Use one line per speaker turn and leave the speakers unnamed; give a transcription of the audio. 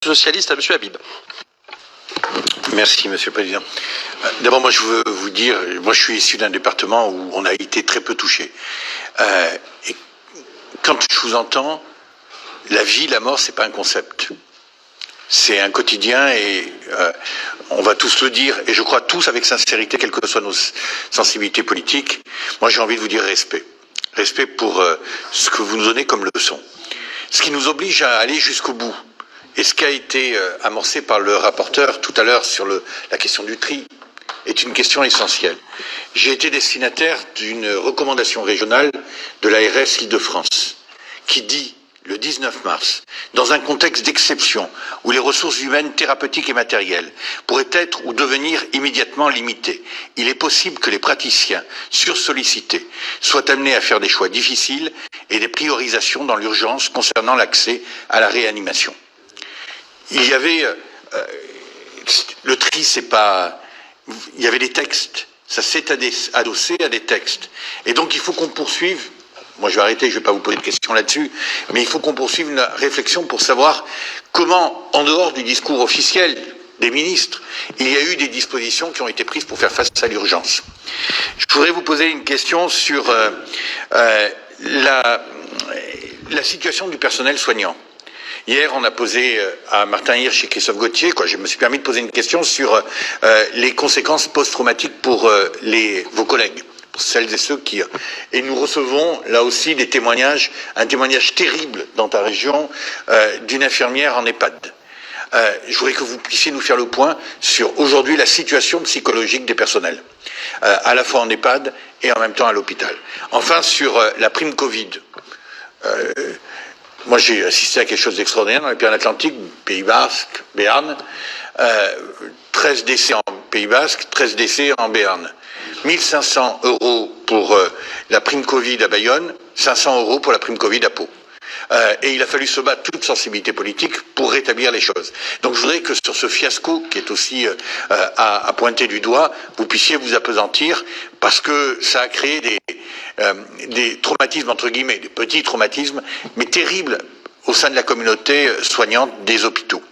socialiste à M. Habib.
Merci, Monsieur le Président. D'abord, moi, je veux vous dire, moi, je suis issu d'un département où on a été très peu touché. Et quand je vous entends, la vie, la mort, c'est pas un concept. C'est un quotidien et on va tous le dire, et je crois tous avec sincérité, quelles que soient nos sensibilités politiques. Moi, j'ai envie de vous dire respect. Respect pour ce que vous nous donnez comme leçon. Ce qui nous oblige à aller jusqu'au bout. Et ce qui a été amorcé par le rapporteur tout à l'heure sur la question du tri est une question essentielle. J'ai été destinataire d'une recommandation régionale de l'ARS Île-de-France qui dit, le 19 mars, dans un contexte d'exception où les ressources humaines, thérapeutiques et matérielles pourraient être ou devenir immédiatement limitées, il est possible que les praticiens sursollicités soient amenés à faire des choix difficiles et des priorisations dans l'urgence concernant l'accès à la réanimation. Il y avait le tri, c'est pas. Il y avait des textes, ça s'est adossé à des textes, et donc il faut qu'on poursuive. Moi, je vais arrêter, je ne vais pas vous poser de questions là-dessus, mais il faut qu'on poursuive une réflexion pour savoir comment, en dehors du discours officiel des ministres, il y a eu des dispositions qui ont été prises pour faire face à l'urgence. Je voudrais vous poser une question sur la situation du personnel soignant. Hier, on a posé à Martin Hirsch et Christophe Gauthier, je me suis permis de poser une question sur les conséquences post-traumatiques pour vos collègues, pour celles et ceux qui... Et nous recevons là aussi des témoignages, un témoignage terrible dans ta région d'une infirmière en EHPAD. Je voudrais que vous puissiez nous faire le point sur aujourd'hui la situation psychologique des personnels, à la fois en EHPAD et en même temps à l'hôpital. Enfin, sur la prime Covid. Moi, j'ai assisté à quelque chose d'extraordinaire dans les Pyrénées-Atlantiques, Pays Basque, Béarn. 13 décès en Pays Basque, 13 décès en Béarn. 1 500 € pour la prime Covid à Bayonne, 500 € pour la prime Covid à Pau. Et il a fallu se battre toute sensibilité politique pour rétablir les choses. Donc je voudrais que sur ce fiasco, qui est aussi à pointer du doigt, vous puissiez vous appesantir, parce que ça a créé des traumatismes, entre guillemets, des petits traumatismes, mais terribles au sein de la communauté soignante des hôpitaux.